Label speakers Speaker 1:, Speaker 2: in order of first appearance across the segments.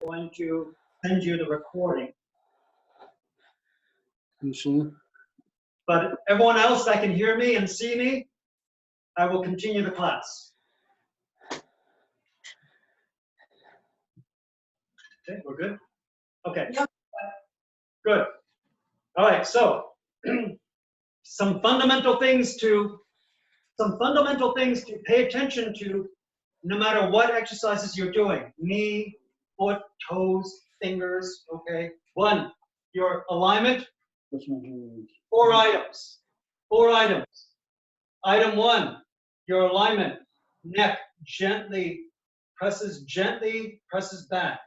Speaker 1: going to send you the recording. But everyone else that can hear me and see me, I will continue the class. Okay, we're good? Okay.
Speaker 2: Yep.
Speaker 1: Good. All right, so some fundamental things to pay attention to no matter what exercises you're doing. Knee, foot, toes, fingers, okay? One, your alignment. 4 items. 4 items. Item 1, your alignment. Neck presses back.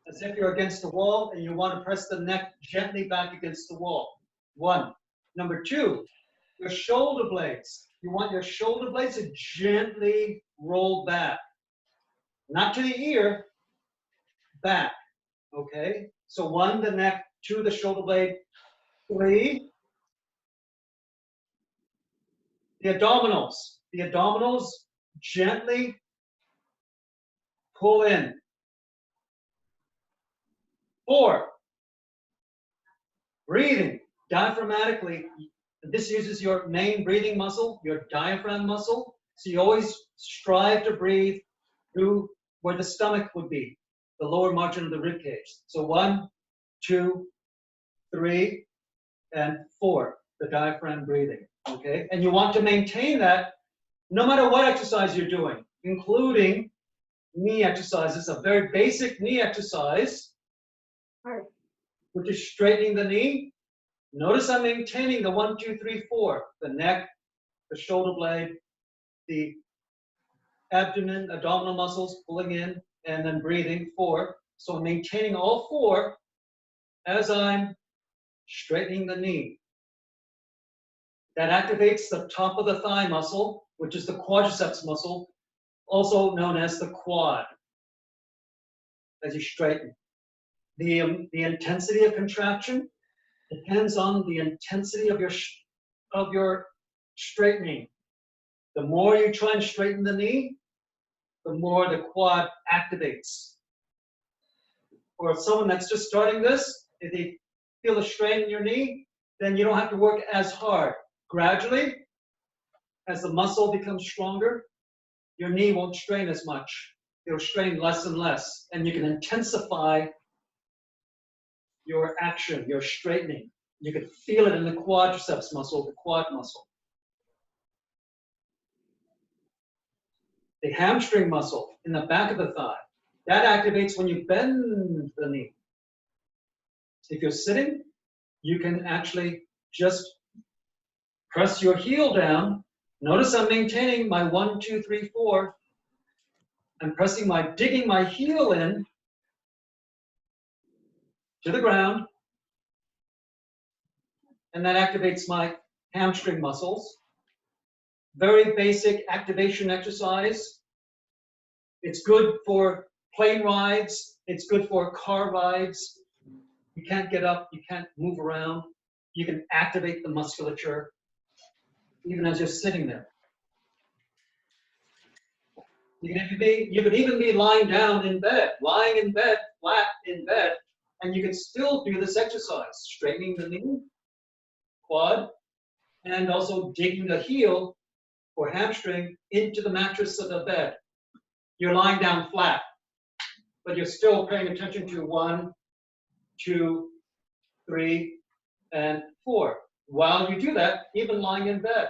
Speaker 1: As if you're against the wall and you want to press the neck gently back against the wall. 1. Number 2, your shoulder blades. You want your shoulder blades to gently roll back. Not to the ear, back. Okay? So 1, the neck, 2, the shoulder blade, 3, the abdominals. The abdominals gently pull in. 4, breathing diaphragmatically. This uses your main breathing muscle, your diaphragm muscle. So you always strive to breathe through where the stomach would be, the lower margin of the rib cage. So 1, 2, 3, and 4, the diaphragm breathing. Okay? And you want to maintain that no matter what exercise you're doing, including knee exercises, a very basic knee exercise, which is straightening the knee. Notice I'm maintaining the 1, 2, 3, 4, the neck, the shoulder blade, the abdomen, abdominal muscles pulling in, and then breathing, 4. So I'm maintaining all 4 as I'm straightening the knee. That activates the top of the thigh muscle, which is the quadriceps muscle, also known as the quad, as you straighten. The intensity of contraction depends on the intensity of your straightening. The more you try and straighten the knee, the more the quad activates. For someone that's just starting this, if they feel a strain in your knee, then you don't have to work as hard. Gradually, as the muscle becomes stronger, your knee won't strain as much. It'll strain less and less, and you can intensify your action, your straightening. You can feel it in the quadriceps muscle, the quad muscle. The hamstring muscle in the back of the thigh, that activates when you bend the knee. If you're sitting, you can actually just press your heel down. Notice I'm maintaining my 1, 2, 3, 4. I'm digging my heel in to the ground, and that activates my hamstring muscles. Very basic activation exercise. It's good for plane rides. It's good for car rides. You can't get up. You can't move around. You can activate the musculature even as you're sitting there. You could even be lying down in bed, lying in bed, flat in bed, and you can still do this exercise, straightening the knee, quad, and also digging the heel or hamstring into the mattress of the bed. You're lying down flat, but you're still paying attention to 1, 2, 3, and 4. While you do that, even lying in bed,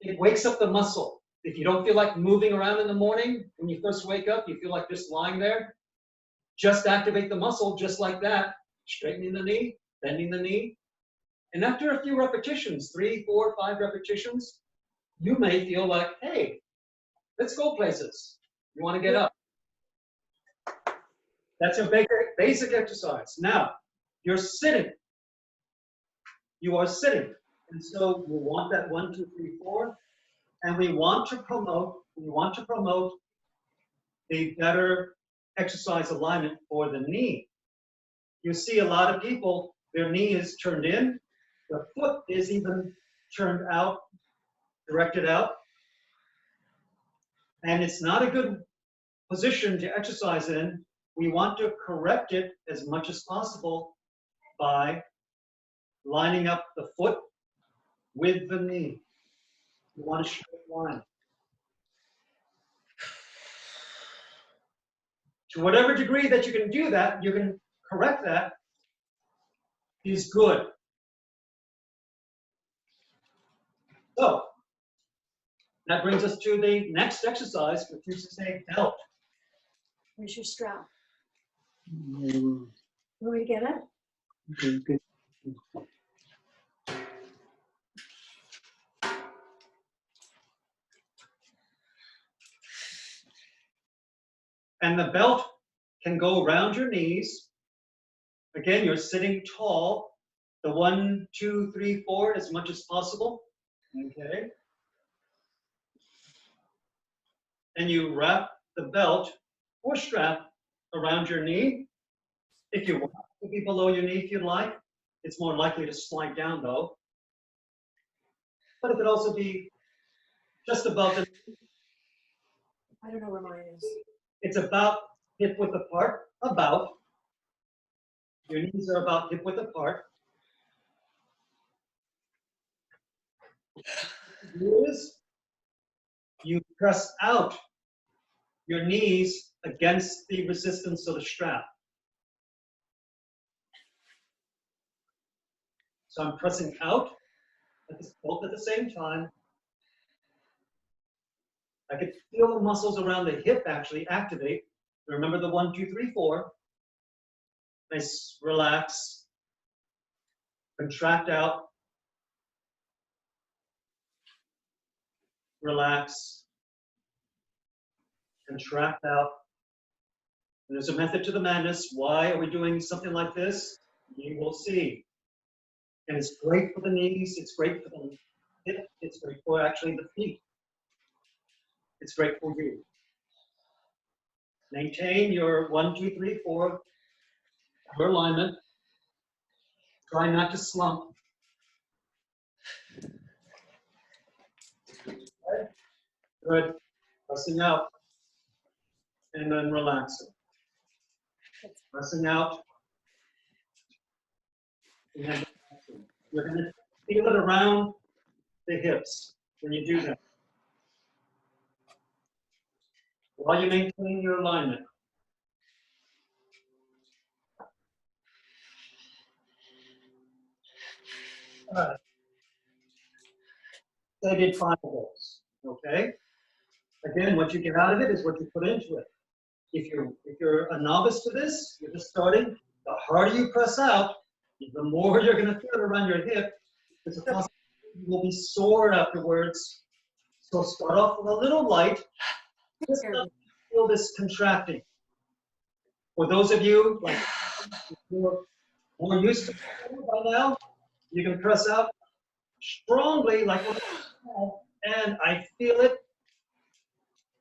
Speaker 1: it wakes up the muscle. If you don't feel like moving around in the morning, when you first wake up, you feel like just lying there, just activate the muscle just like that, straightening the knee, bending the knee. And after a few repetitions, 3, 4, 5 repetitions, you may feel like, hey, let's go places. You want to get up. That's your basic exercise. Now, you're sitting. You are sitting. And so we want that 1, 2, 3, 4. And we want to promote the better exercise alignment for the knee. You see a lot of people, their knee is turned in, the foot is even turned out, directed out. And it's not a good position to exercise in we want to correct it as much as possible by lining up the foot with the knee. You want a straight line. To whatever degree that you can do that, you can correct that, is good. So, that brings us to the next exercise, which is to say belt.
Speaker 2: Where's your strap?
Speaker 3: Mm,
Speaker 2: Want me to get it?
Speaker 3: okay, good.
Speaker 1: And the belt can go around your knees. Again, you're sitting tall. The 1, 2, 3, 4 as much as possible. Okay. And you wrap the belt or strap around your knee. If you want it to be below your knee, if you'd like. It's more likely to slide down though. But it could also be just above the knee.
Speaker 2: I don't know where mine is.
Speaker 1: It's about hip width apart, about. Your knees are about hip width apart. Is you press out your knees against the resistance of the strap. So I'm pressing out both at the same time. I could feel the muscles around the hip actually activate. Remember the 1, 2, 3, 4. Nice, relax, contract out, relax, contract out. And there's a method to the madness. Why are we doing something like this? You will see. And it's great for the knees, it's great for the hip, it's great for actually the feet. It's great for you. Maintain your 1, 2, 3, 4, your alignment. Try not to slump. Okay. Good. Pressing out. And then relaxing. Pressing out. And then relaxing. You're going to feel it around the hips when you do that. While you maintain your alignment. All right. So I did 5 of those. Okay? Again, what you get out of it is what you put into it. If you're a novice to this, you're just starting, the harder you press out, the more you're going to feel it around your hip. Because you will be sore afterwards. So start off with a little light. Just feel this contracting. For those of you like who are more used to it by now, you can press out strongly, like and I feel it.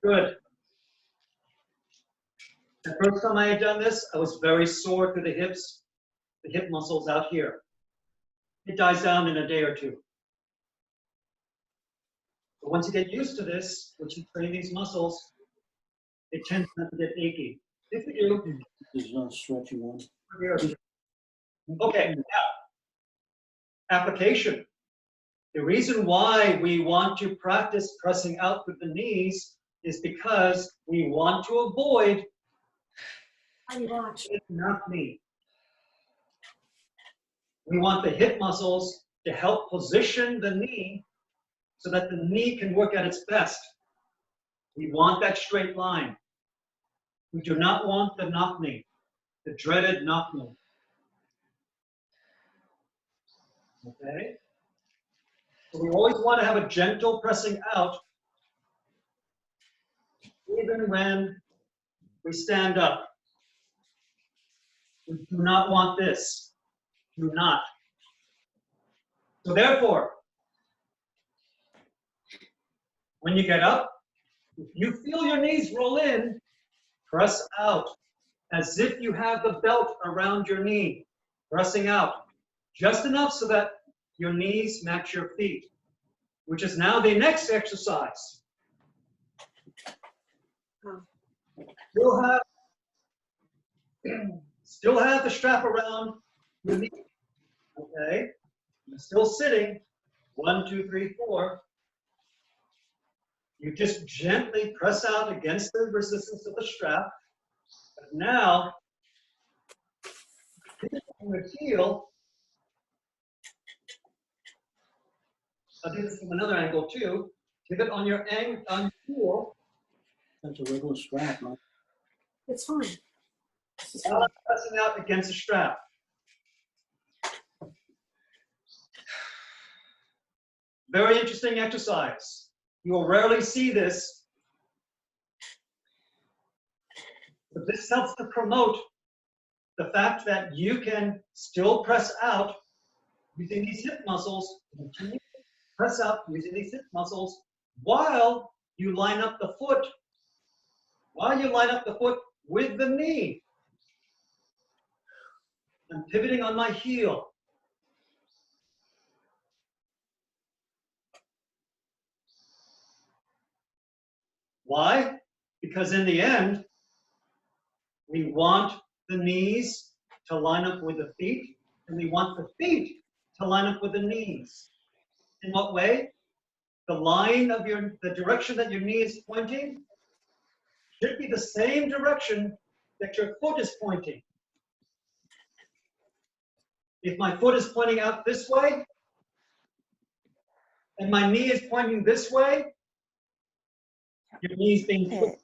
Speaker 1: Good. The first time I had done this, I was very sore through the hips, the hip muscles out here. It dies down in a day or two. But once you get used to this, once you train these muscles, it tends not to get achy. If you do,
Speaker 3: There's no stretchy one.
Speaker 1: okay, yeah. Application. The reason why we want to practice pressing out with the knees is because we want to avoid knock knee. We want the hip muscles to help position the knee so that the knee can work at its best. We want that straight line. We do not want the knock knee, the dreaded knock knee. Okay? So we always want to have a gentle pressing out, even when we stand up. We do not want this. Do not. So therefore, when you get up, if you feel your knees roll in, press out as if you have the belt around your knee, pressing out just enough so that your knees match your feet, which is now the next exercise. You'll have Still have the strap around your knee. Okay? You're still sitting. 1, 2, 3, 4. You just gently press out against the resistance of the strap. But now, on your heel, I'll do this from another angle too. Pivot on your heel.
Speaker 3: That's a regular strap, huh?
Speaker 2: It's fine.
Speaker 1: Now I'm pressing out against the strap. Very interesting exercise. You will rarely see this. But this helps to promote the fact that you can still press out using these hip muscles. Continue to press out using these hip muscles while you line up the foot. While you line up the foot with the knee. I'm pivoting on my heel. Why? Because in the end, we want the knees to line up with the feet, and we want the feet to line up with the knees. In what way? The line of the direction that your knee is pointing should be the same direction that your foot is pointing. If my foot is pointing out this way, and my knee is pointing this way, your knee is being twisted.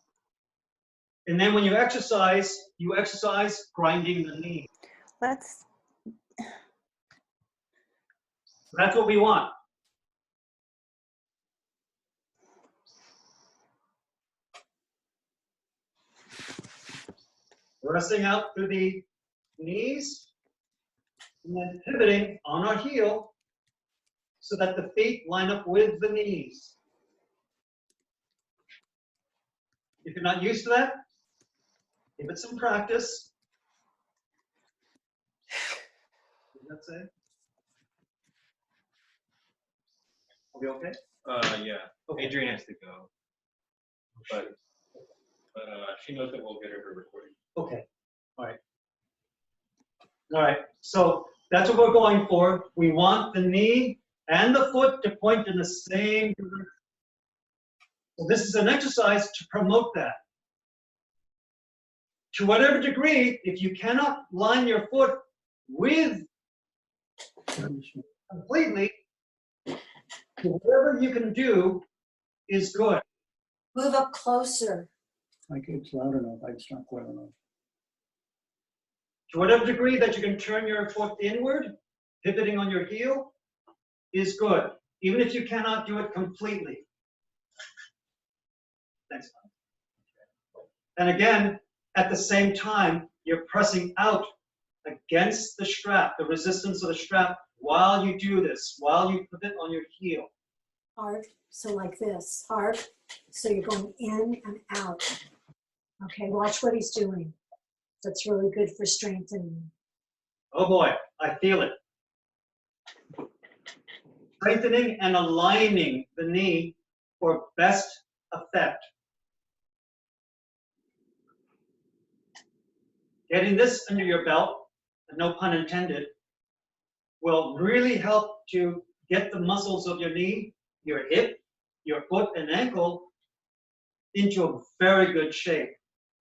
Speaker 1: And then when you exercise grinding the knee.
Speaker 4: Let's.
Speaker 1: That's what we want. Pressing out through the knees, and then pivoting on our heel so that the feet line up with the knees. If you're not used to that, give it some practice. What does that say? Are we okay?
Speaker 5: Yeah.
Speaker 1: Okay.
Speaker 5: Adrian has to go, but she knows that we'll get her to recording.
Speaker 1: Okay. All right. All right. So that's what we're going for. We want the knee and the foot to point in the same direction. So this is an exercise to promote that. To whatever degree, if you cannot line your foot with completely, whatever you can do is good.
Speaker 2: Move up closer.
Speaker 3: Like it's loud enough, it's not quite enough.
Speaker 1: To whatever degree that you can turn your foot inward, pivoting on your heel, is good, even if you cannot do it completely. Thanks. And again, at the same time, you're pressing out against the strap, the resistance of the strap, while you do this, while you pivot on your heel.
Speaker 2: Hard. So like this. Hard. So you're going in and out. Okay, watch what he's doing. That's really good for strengthening.
Speaker 1: Oh boy, I feel it. Strengthening and aligning the knee for best effect. Getting this under your belt, and no pun intended, will really help to get the muscles of your knee, your hip, your foot, and ankle into a very good shape.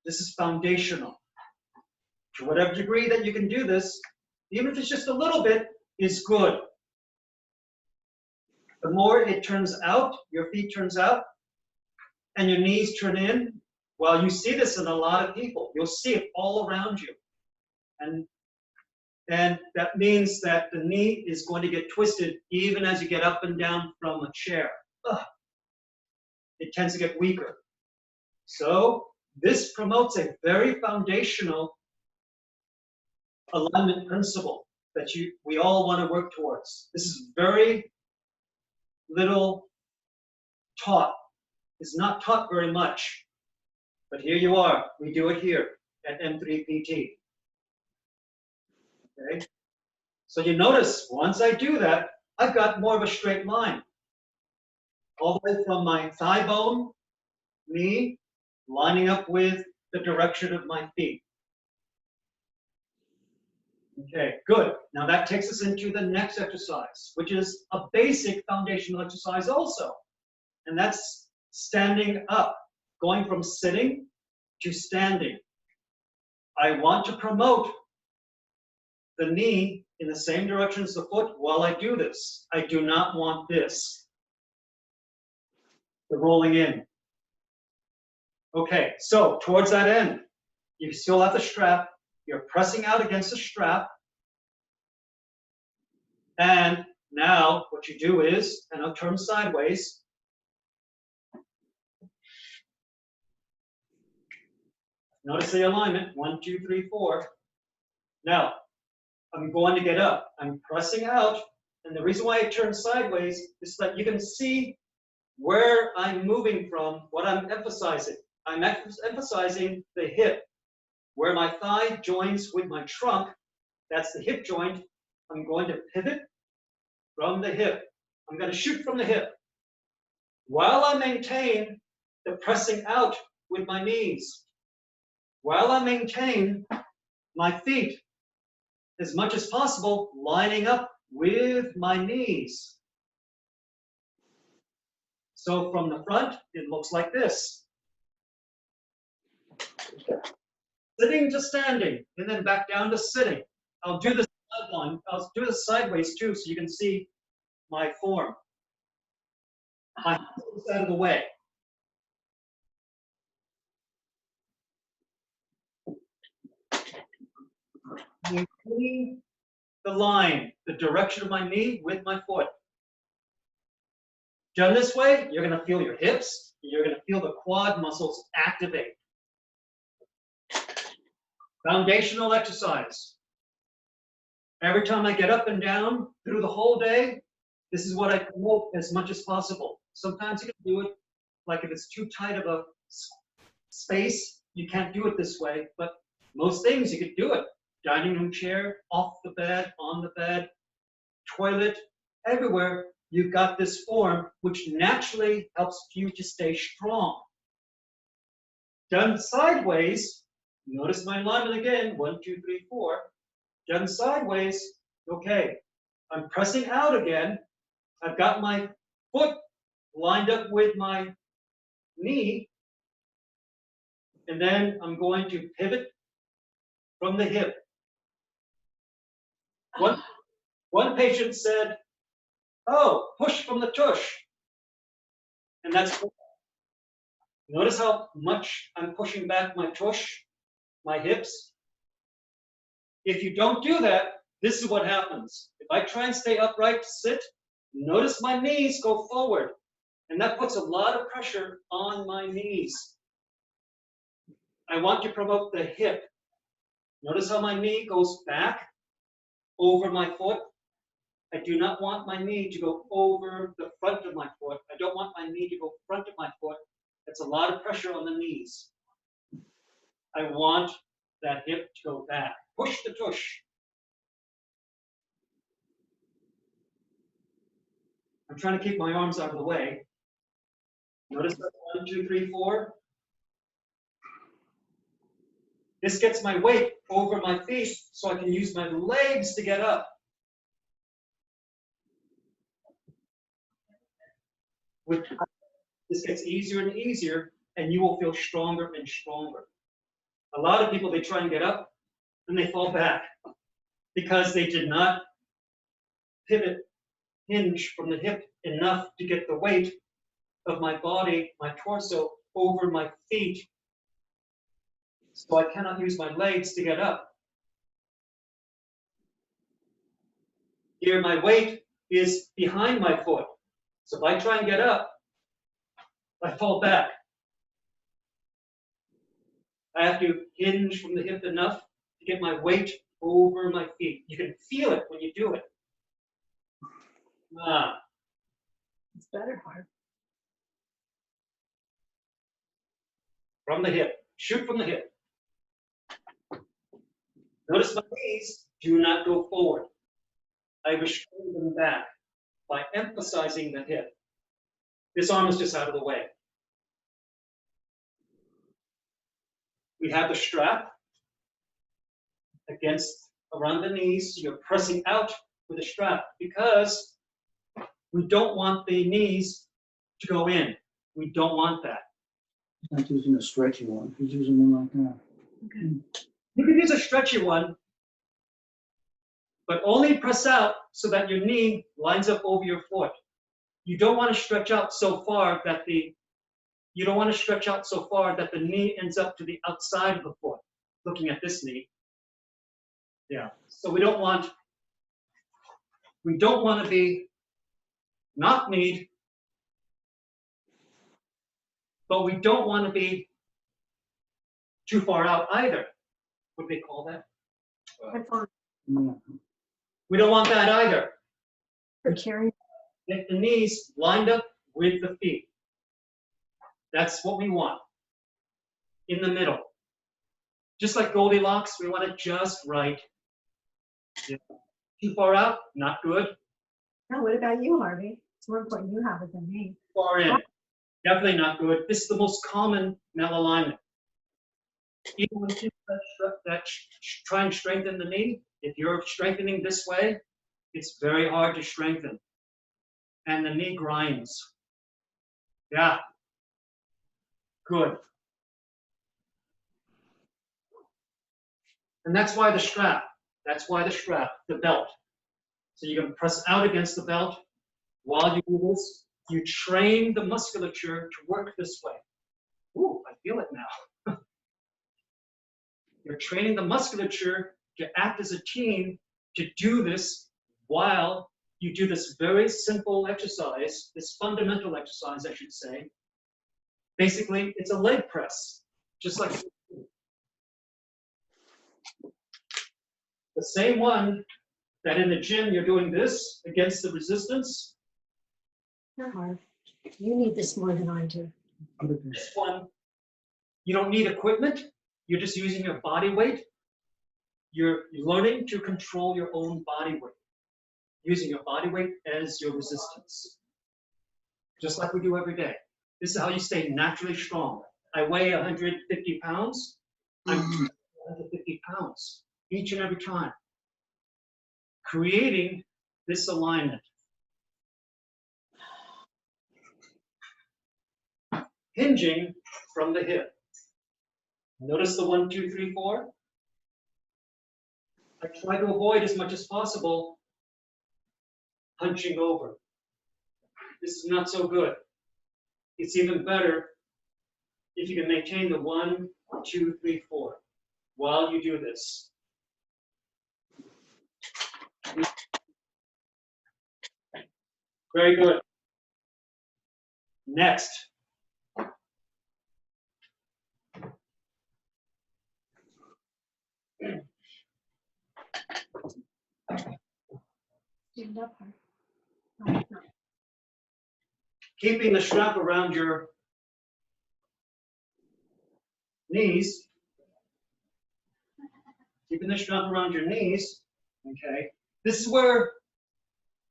Speaker 1: This is foundational. To whatever degree that you can do this, even if it's just a little bit, is good. The more it turns out, your feet turns out, and your knees turn in, well, you see this in a lot of people. You'll see it all around you. And that means that the knee is going to get twisted even as you get up and down from a chair. Ugh. It tends to get weaker. So this promotes a very foundational alignment principle that we all want to work towards. This is very little taught. It's not taught very much. But here you are. We do it here at M3PT. Okay? So you notice, once I do that, I've got more of a straight line. All the way from my thigh bone, knee, lining up with the direction of my feet. Okay, good. Now that takes us into the next exercise, which is a basic foundational exercise also. And that's standing up, going from sitting to standing. I want to promote the knee in the same direction as the foot while I do this. I do not want this. The rolling in. Okay, so towards that end, you still have the strap. You're pressing out against the strap. And now what you do is, and I'll turn sideways. Notice the alignment, 1, 2, 3, 4. Now, I'm going to get up. I'm pressing out. And the reason why I turn sideways is that you can see where I'm moving from, what I'm emphasizing. I'm emphasizing the hip. Where my thigh joins with my trunk, that's the hip joint. I'm going to pivot from the hip. I'm going to shoot from the hip. While I maintain the pressing out with my knees. While I maintain my feet as much as possible lining up with my knees. So from the front, it looks like this. Sitting to standing, and then back down to sitting. I'll do this sideline. I'll do this sideways too, so you can see my form. My hands out of the way. Maintaining the line, the direction of my knee with my foot. Done this way, you're going to feel your hips. You're going to feel the quad muscles activate. Foundational exercise. Every time I get up and down through the whole day, this is what I promote as much as possible. Sometimes you can do it, like if it's too tight of a space, you can't do it this way, but most things you could do it. Dining room chair, off the bed, on the bed, toilet, everywhere you've got this form, which naturally helps you to stay strong. Done sideways, notice my alignment again, 1, 2, 3, 4. Done sideways, okay, I'm pressing out again. I've got my foot lined up with my knee, and then I'm going to pivot from the hip. One patient said, oh, push from the tush. And that's cool. Notice how much I'm pushing back my tush, my hips. If you don't do that, this is what happens. If I try and stay upright to sit, notice my knees go forward. And that puts a lot of pressure on my knees. I want to promote the hip. Notice how my knee goes back over my foot. I do not want my knee to go over the front of my foot. I don't want my knee to go front of my foot. That's a lot of pressure on the knees. I want that hip to go back. Push the tush. I'm trying to keep my arms out of the way. Notice that 1, 2, 3, 4. This gets my weight over my feet so I can use my legs to get up. With time, this gets easier and easier, and you will feel stronger and stronger. A lot of people, they try and get up, and they fall back because they did not pivot, hinge from the hip enough to get the weight of my body, my torso, over my feet. So I cannot use my legs to get up. Here, my weight is behind my foot. So if I try and get up, I fall back. I have to hinge from the hip enough to get my weight over my feet. You can feel it when you do it.
Speaker 2: It's better, Harv.
Speaker 1: From the hip. Shoot from the hip. Notice my knees do not go forward. I restrain them back by emphasizing the hip. This arm is just out of the way. We have the strap against around the knees. You're pressing out with a strap because we don't want the knees to go in. We don't want that.
Speaker 3: He's not using a stretchy one. He's using one like that.
Speaker 1: You can use a stretchy one, but only press out so that your knee lines up over your foot. You don't want to stretch out so far that the knee ends up to the outside of the foot, looking at this knee. Yeah. So we don't want to be knock-kneed, but we don't want to be too far out either. What do they call that?
Speaker 2: I'm fine.
Speaker 3: Yeah.
Speaker 1: We don't want that either.
Speaker 2: For carrying.
Speaker 1: Get the knees lined up with the feet. That's what we want. In the middle. Just like Goldilocks, we want it just right. Yeah. Too far out, not good.
Speaker 2: Now, what about you, Harvey? It's more important you have it than me.
Speaker 1: Far in, definitely not good. This is the most common malalignment. Even when people try and strengthen the knee, if you're strengthening this way, it's very hard to strengthen. And the knee grinds. Yeah. Good. And that's why the strap. That's why the strap, the belt. So you can press out against the belt. While you do this, you train the musculature to work this way. Ooh, I feel it now. You're training the musculature to act as a team to do this while you do this very simple exercise, this fundamental exercise, I should say. Basically, it's a leg press, just like the same one that in the gym you're doing this against the resistance.
Speaker 2: Not hard. You need this more than I do.
Speaker 1: This one, you don't need equipment. You're just using your body weight. You're learning to control your own body weight, using your body weight as your resistance, just like we do every day. This is how you stay naturally strong. I weigh 150 pounds. I'm 150 pounds each and every time. Creating this alignment. Hinging from the hip. Notice the 1, 2, 3, 4. I try to avoid as much as possible hunching over. This is not so good. It's even better if you can maintain the 1, 2, 3, 4 while you do this. Very good. Next.
Speaker 2: Stand up, Harvey. No.
Speaker 1: Keeping the strap around your knees. Keeping the strap around your knees. Okay. This is where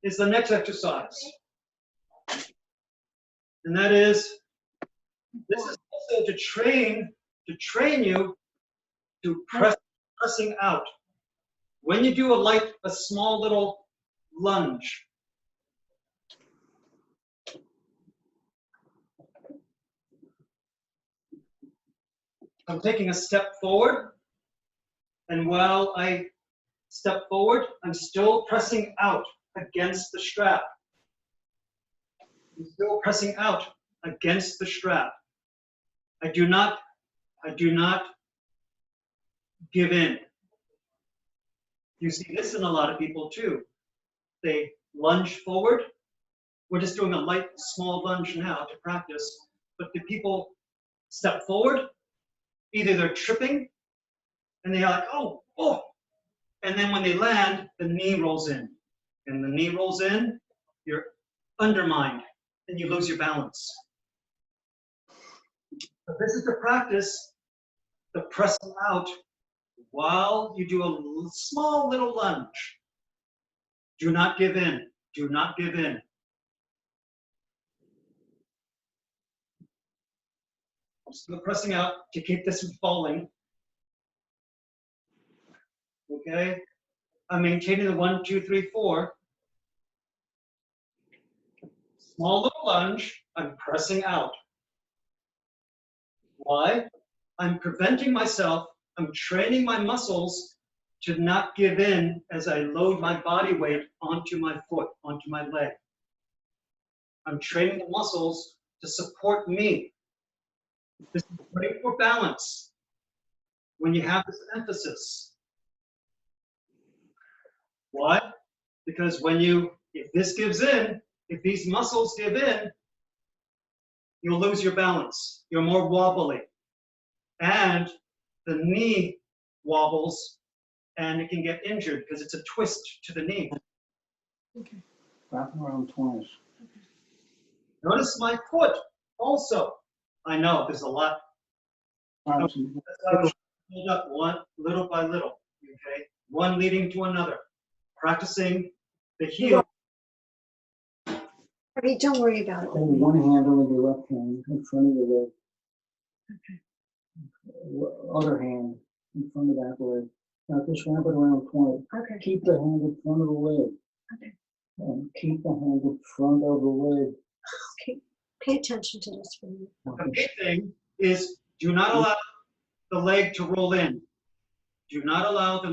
Speaker 1: is the next exercise. And that is, this is also to train you to pressing out. When you do a small little lunge, I'm taking a step forward, and while I step forward, I'm still pressing out against the strap. I'm still pressing out against the strap. I do not give in. You see this in a lot of people too. They lunge forward. We're just doing a light, small lunge now to practice, but the people step forward, either they're tripping and they're like, oh, and then when they land, the knee rolls in. And the knee rolls in, you're undermined and you lose your balance. But this is to practice the pressing out while you do a small little lunge. Do not give in. Do not give in. I'm still pressing out to keep this from falling. Okay? I'm maintaining the 1, 2, 3, 4. Small little lunge, I'm pressing out. Why? I'm preventing myself, I'm training my muscles to not give in as I load my body weight onto my foot, onto my leg. I'm training the muscles to support me. This is great for balance when you have this emphasis. Why? Because if this gives in, if these muscles give in, you'll lose your balance. You're more wobbly. And the knee wobbles and it can get injured because it's a twist to the knee.
Speaker 2: Okay.
Speaker 3: Wrap them around twice.
Speaker 1: Notice my foot also. I know there's a lot.
Speaker 3: Arms
Speaker 1: That's why I was build up one little by little. Okay, one leading to another. Practicing the heel.
Speaker 2: Harvey, don't worry about it.
Speaker 3: Hold one hand over your left hand in front of your leg. Other hand in front of that leg. Now just wrap it around twice.
Speaker 2: Okay.
Speaker 3: Keep the hand in front of the leg.
Speaker 2: Okay.
Speaker 3: And keep the hand in front of the leg.
Speaker 2: Okay. Pay attention to this for me.
Speaker 1: The big thing is do not allow the leg to roll in. Do not allow the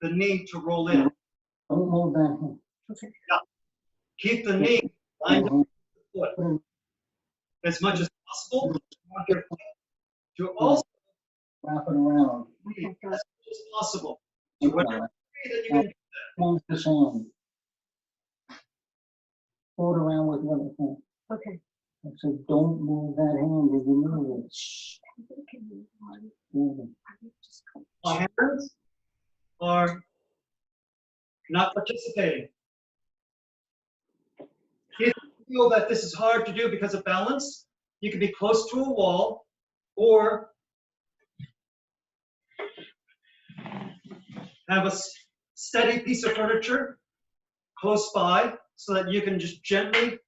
Speaker 1: knee to roll in.
Speaker 3: Don't move that hand.
Speaker 2: Okay.
Speaker 1: Keep the knee lined up with the foot as much as possible. To also
Speaker 3: Wrap it around.
Speaker 2: Okay,
Speaker 1: as
Speaker 2: good.
Speaker 1: much as possible. To whatever degree that you can do that.
Speaker 3: Move this hand. Throw it around with the other hand.
Speaker 2: Okay.
Speaker 3: I said, don't move that hand if you move it.
Speaker 2: Shh. Harvey, can you,
Speaker 3: Move it.
Speaker 2: Harvey, just go.
Speaker 1: My hands are not participating. If you feel that this is hard to do because of balance, you can be close to a wall or have a steady piece of furniture close by so that you can just gently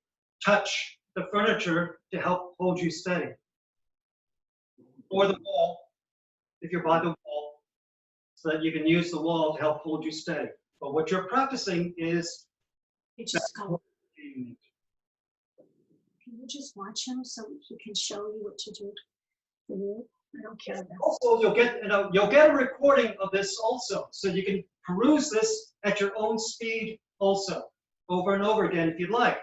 Speaker 1: touch the furniture to help hold you steady. Or the wall, if you're by the wall, so that you can use the wall to help hold you steady. But what you're practicing is,
Speaker 2: You just go. Can you just watch him so he can show you what to do for you? I don't care about.
Speaker 1: also you'll get a recording of this also, so you can peruse this at your own speed also, over and over again if you'd like.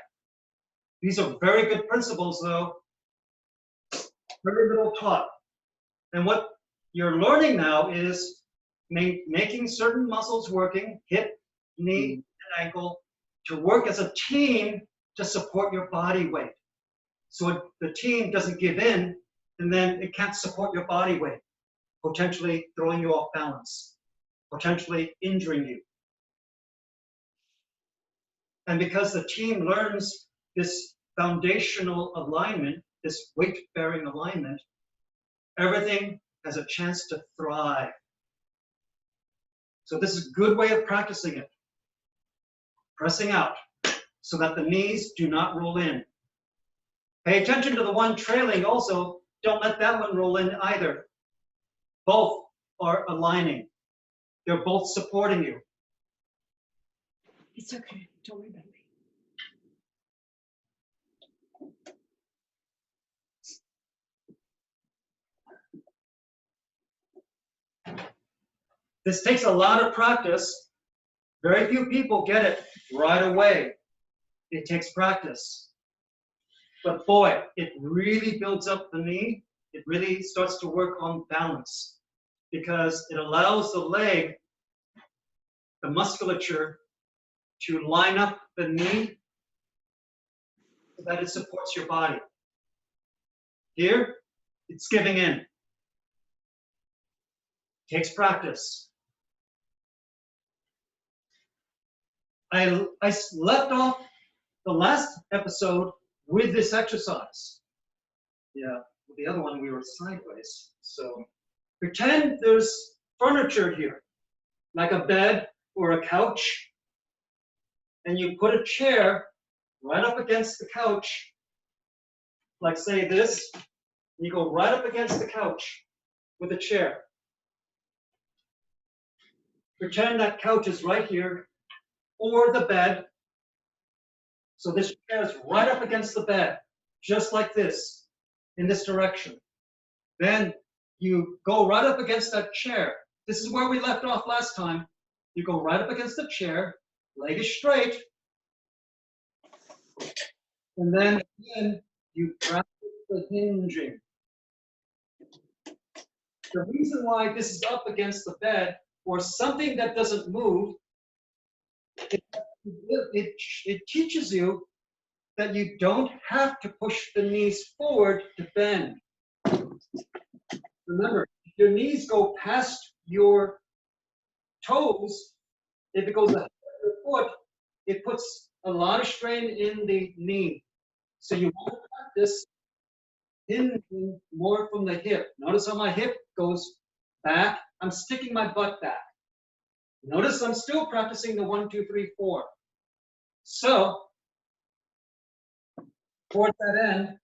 Speaker 1: These are very good principles though, very little taught. And what you're learning now is making certain muscles working, hip, knee, and ankle, to work as a team to support your body weight. So the team doesn't give in, and then it can't support your body weight, potentially throwing you off balance, potentially injuring you. And because the team learns this foundational alignment, this weight-bearing alignment, everything has a chance to thrive. So this is a good way of practicing it. Pressing out so that the knees do not roll in. Pay attention to the one trailing also. Don't let that one roll in either. Both are aligning. They're both supporting you.
Speaker 2: It's okay. Don't worry about me.
Speaker 1: This takes a lot of practice. Very few people get it right away. It takes practice. But boy, it really builds up the knee. It really starts to work on balance because it allows the leg, the musculature, to line up the knee so that it supports your body. Here, it's giving in. Takes practice. I left off the last episode with this exercise. Yeah, with the other one we were sideways. So pretend there's furniture here, like a bed or a couch, and you put a chair right up against the couch, like say this, and you go right up against the couch with a chair. Pretend that couch is right here, or the bed. So this chair is right up against the bed, just like this, in this direction. Then you go right up against that chair. This is where we left off last time. You go right up against the chair, leg is straight, and then again, you practice the hinging. The reason why this is up against the bed, or something that doesn't move, it teaches you that you don't have to push the knees forward to bend. Remember, if your knees go past your toes, if it goes ahead of your foot, it puts a lot of strain in the knee. So you want to practice hinging more from the hip. Notice how my hip goes back. I'm sticking my butt back. Notice I'm still practicing the 1, 2, 3, 4. So, towards that end,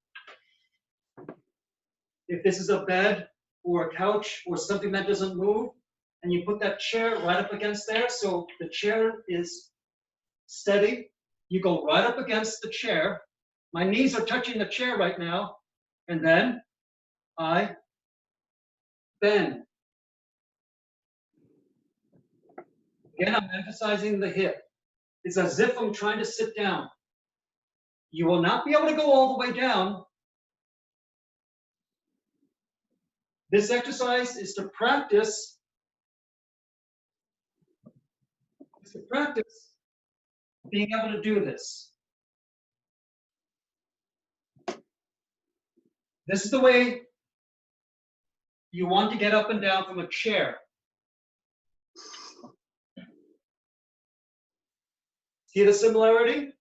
Speaker 1: if this is a bed or a couch or something that doesn't move, and you put that chair right up against there, so the chair is steady, you go right up against the chair. My knees are touching the chair right now, and then I bend. Again, I'm emphasizing the hip. It's as if I'm trying to sit down. You will not be able to go all the way down. This exercise is to practice being able to do this. This is the way you want to get up and down from a chair. See the similarity?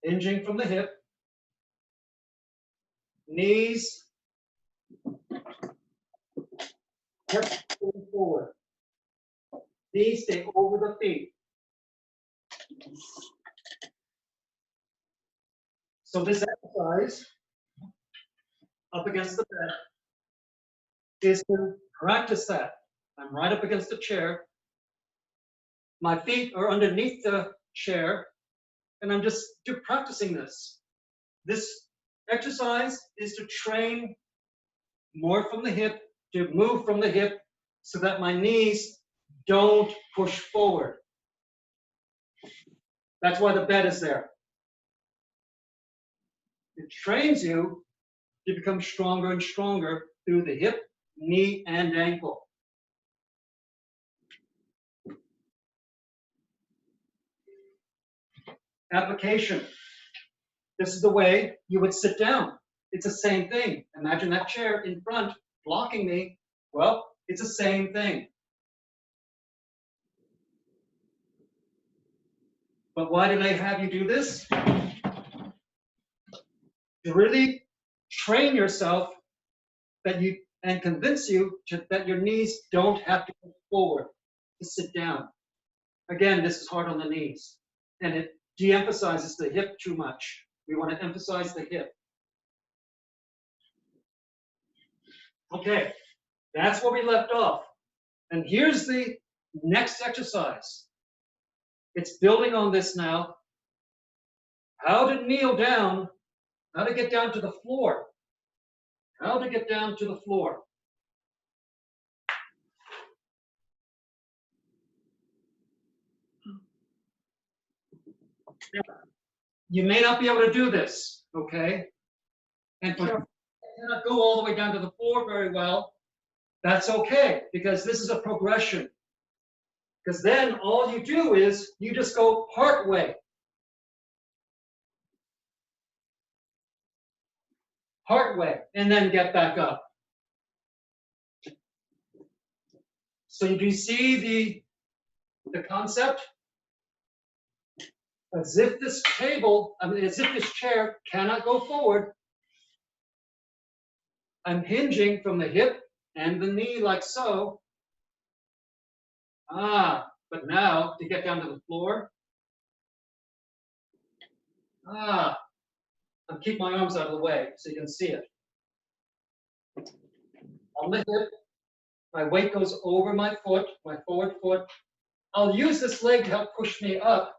Speaker 1: Hinging from the hip, knees, hip going forward. Knees stay over the feet. So this exercise, up against the bed, is to practice that. I'm right up against the chair. My feet are underneath the chair, and I'm just practicing this. This exercise is to train more from the hip, to move from the hip, so that my knees don't push forward. That's why the bed is there. It trains you to become stronger and stronger through the hip, knee, and ankle. Application. This is the way you would sit down. It's the same thing. Imagine that chair in front blocking me. Well, it's the same thing. But why do they have you do this? To really train yourself and convince you that your knees don't have to go forward to sit down. Again, this is hard on the knees, and it de-emphasizes the hip too much. We want to emphasize the hip. Okay, that's where we left off. And here's the next exercise. It's building on this now. How to kneel down, how to get down to the floor. How to get down to the floor. Now, you may not be able to do this, okay? And if you cannot go all the way down to the floor very well, that's okay, because this is a progression. Because then all you do is you just go part way. Part way, and then get back up. So do you see the concept? As if this as if this chair cannot go forward, I'm hinging from the hip and the knee like so. But now to get down to the floor, I'll keep my arms out of the way so you can see it. On the hip, My weight goes over my foot, my forward foot. I'll use this leg to help push me up,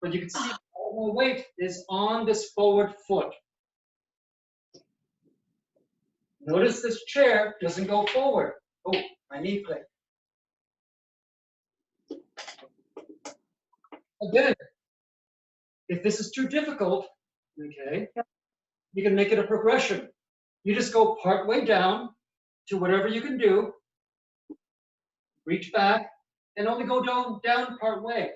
Speaker 1: but you can see all my weight is on this forward foot. Notice this chair doesn't go forward. Oh, my knee clicked. Again, if this is too difficult, okay, you can make it a progression. You just go part way down to whatever you can do, reach back, and only go down part way.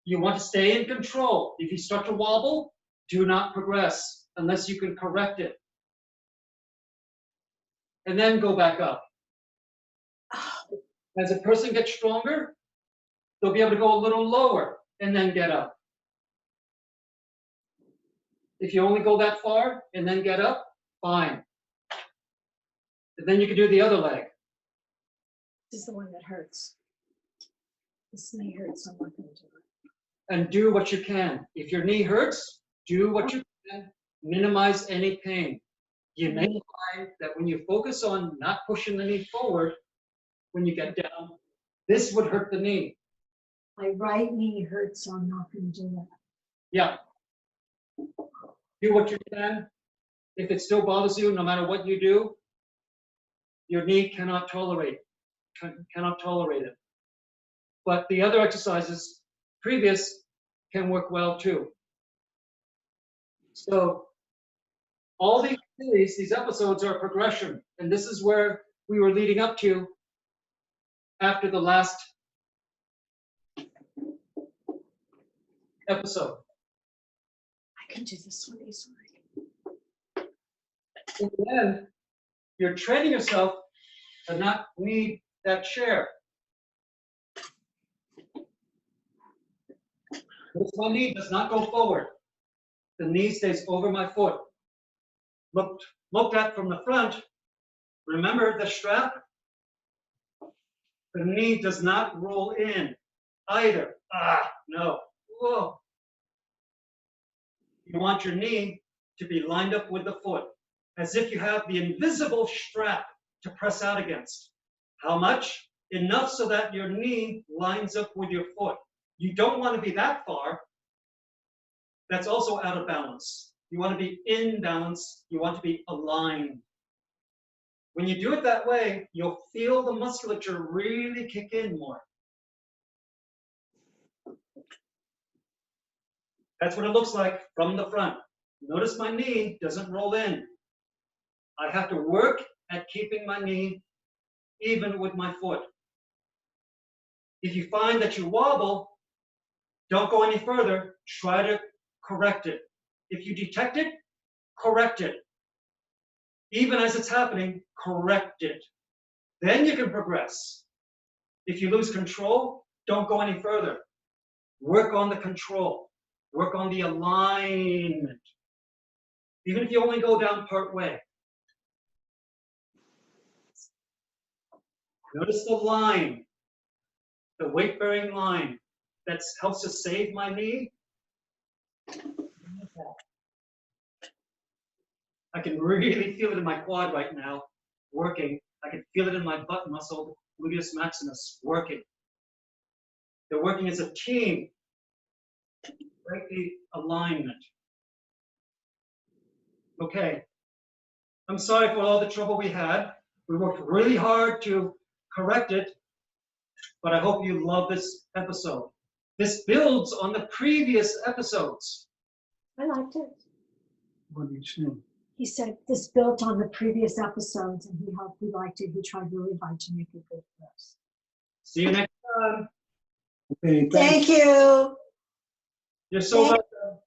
Speaker 1: You want to stay in control. If you start to wobble, do not progress unless you can correct it. And then go back up. As a person gets stronger, they'll be able to go a little lower and then get up. If you only go that far and then get up, fine. And then you can do the other leg.
Speaker 2: This is the one that hurts. This knee hurts, I'm not gonna do it.
Speaker 1: And do what you can. If your knee hurts, do what you can. Minimize any pain. You may find that when you focus on not pushing the knee forward, when you get down, this would hurt the knee.
Speaker 2: My right knee hurts, so I'm not gonna do that.
Speaker 1: Yeah. Do what you can. If it still bothers you, no matter what you do, your knee cannot tolerate it. But the other exercises previous can work well too. So all these series, these episodes are a progression, and this is where we were leading up to after the last episode.
Speaker 2: I can do this one easily.
Speaker 1: In the end, you're training yourself to not need that chair. Notice my knee does not go forward. The knee stays over my foot. Looked at from the front, remember the strap? The knee does not roll in either. No. Whoa. You want your knee to be lined up with the foot, as if you have the invisible strap to press out against. How much? Enough so that your knee lines up with your foot. You don't want to be that far. That's also out of balance. You want to be in balance. You want to be aligned. When you do it that way, you'll feel the musculature really kick in more. That's what it looks like from the front. Notice my knee doesn't roll in. I have to work at keeping my knee even with my foot. If you find that you wobble, don't go any further. Try to correct it. If you detect it, correct it. Even as it's happening, correct it. Then you can progress. If you lose control, don't go any further. Work on the control. Work on the alignment. Even if you only go down part way. Notice the line, the weight-bearing line that helps to save my knee. I can really feel it in my quad right now, working. I can feel it in my butt muscle, gluteus maximus, working. They're working as a team. Break the alignment. Okay. I'm sorry for all the trouble we had. We worked really hard to correct it, but I hope you love this episode. This builds on the previous episodes.
Speaker 2: I liked it.
Speaker 3: What did you say?
Speaker 2: He said this built on the previous episodes, and he liked it. He tried really hard to make it good for us.
Speaker 1: See you next time.
Speaker 3: Okay, thanks.
Speaker 2: Thank you.
Speaker 1: You're so
Speaker 2: Thank-
Speaker 1: welcome.